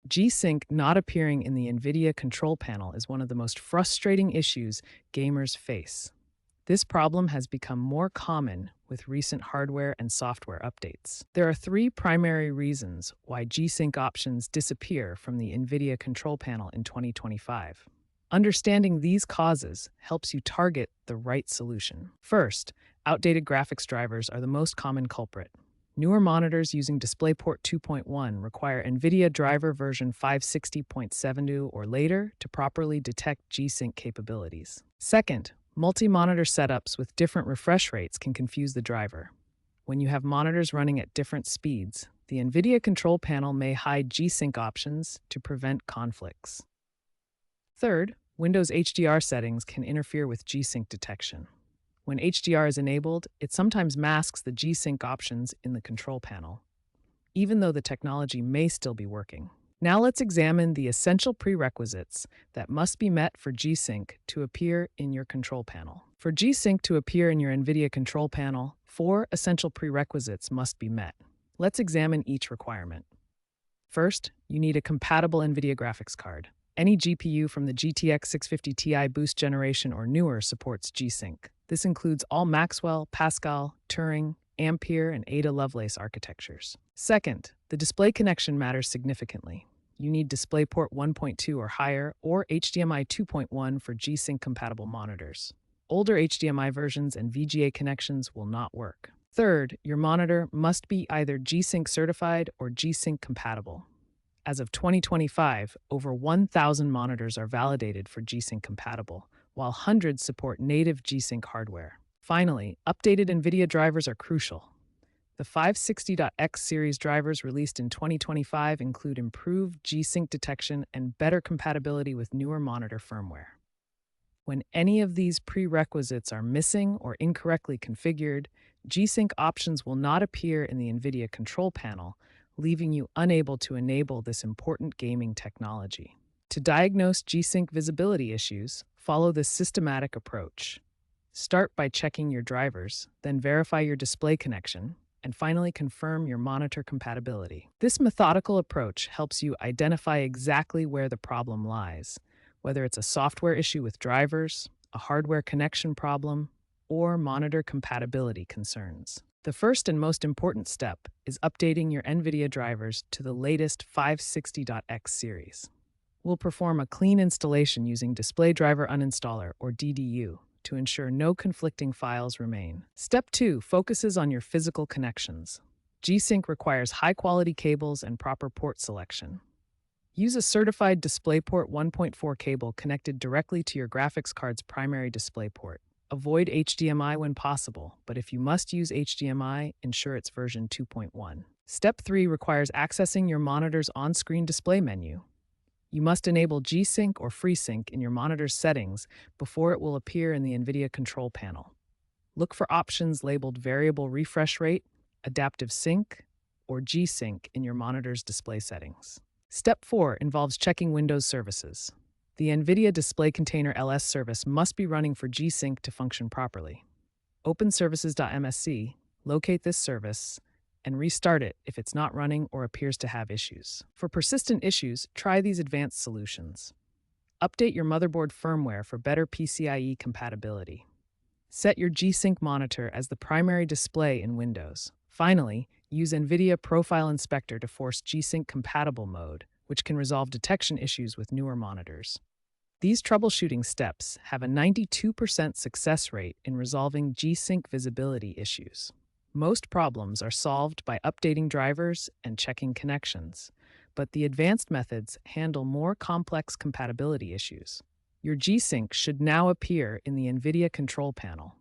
G-Sync not appearing in the Nvidia Control Panel is one of the most frustrating issues gamers face. This problem has become more common with recent hardware and software updates. There are three primary reasons why G-Sync options disappear from the Nvidia Control Panel in 2025. Understanding these causes helps you target the right solution. First, outdated graphics drivers are the most common culprit. Newer monitors using DisplayPort 2.1 require Nvidia driver version 560.72 or later to properly detect G-Sync capabilities. Second, multi-monitor setups with different refresh rates can confuse the driver. When you have monitors running at different speeds, the Nvidia Control Panel may hide G-Sync options to prevent conflicts. Third, Windows HDR settings can interfere with G-Sync detection. When HDR is enabled, it sometimes masks the G-Sync options in the control panel, even though the technology may still be working. Now let's examine the essential prerequisites that must be met for G-Sync to appear in your control panel. For G-Sync to appear in your Nvidia control panel, 4 essential prerequisites must be met. Let's examine each requirement. First, you need a compatible Nvidia graphics card. Any GPU from the GTX 650 Ti boost generation or newer supports G-Sync. This includes all Maxwell, Pascal, Turing, Ampere, and Ada Lovelace architectures. Second, the display connection matters significantly. You need DisplayPort 1.2 or higher, or HDMI 2.1 for G-Sync compatible monitors. Older HDMI versions and VGA connections will not work. Third, your monitor must be either G-Sync certified or G-Sync compatible. As of 2025, over 1,000 monitors are validated for G-Sync compatible, while hundreds support native G-Sync hardware. Finally, updated NVIDIA drivers are crucial. The 560.x series drivers released in 2025 include improved G-Sync detection and better compatibility with newer monitor firmware. When any of these prerequisites are missing or incorrectly configured, G-Sync options will not appear in the NVIDIA control panel, leaving you unable to enable this important gaming technology. To diagnose G-Sync visibility issues, follow this systematic approach. Start by checking your drivers, then verify your display connection, and finally confirm your monitor compatibility. This methodical approach helps you identify exactly where the problem lies, whether it's a software issue with drivers, a hardware connection problem, or monitor compatibility concerns. The first and most important step is updating your NVIDIA drivers to the latest 560.x series. We'll perform a clean installation using Display Driver Uninstaller, or DDU, to ensure no conflicting files remain. Step 2 focuses on your physical connections. G-Sync requires high-quality cables and proper port selection. Use a certified DisplayPort 1.4 cable connected directly to your graphics card's primary display port. Avoid HDMI when possible, but if you must use HDMI, ensure it's version 2.1. Step 3 requires accessing your monitor's on-screen display menu. You must enable G-Sync or FreeSync in your monitor's settings before it will appear in the NVIDIA control panel. Look for options labeled Variable Refresh Rate, Adaptive Sync, or G-Sync in your monitor's display settings. Step 4 involves checking Windows services. The NVIDIA Display Container LS service must be running for G-Sync to function properly. Open services.msc, locate this service, and restart it if it's not running or appears to have issues. For persistent issues, try these advanced solutions. Update your motherboard firmware for better PCIe compatibility. Set your G-Sync monitor as the primary display in Windows. Finally, use NVIDIA Profile Inspector to force G-Sync compatible mode, which can resolve detection issues with newer monitors. These troubleshooting steps have a 92% success rate in resolving G-Sync visibility issues. Most problems are solved by updating drivers and checking connections, but the advanced methods handle more complex compatibility issues. Your G-Sync should now appear in the NVIDIA control panel.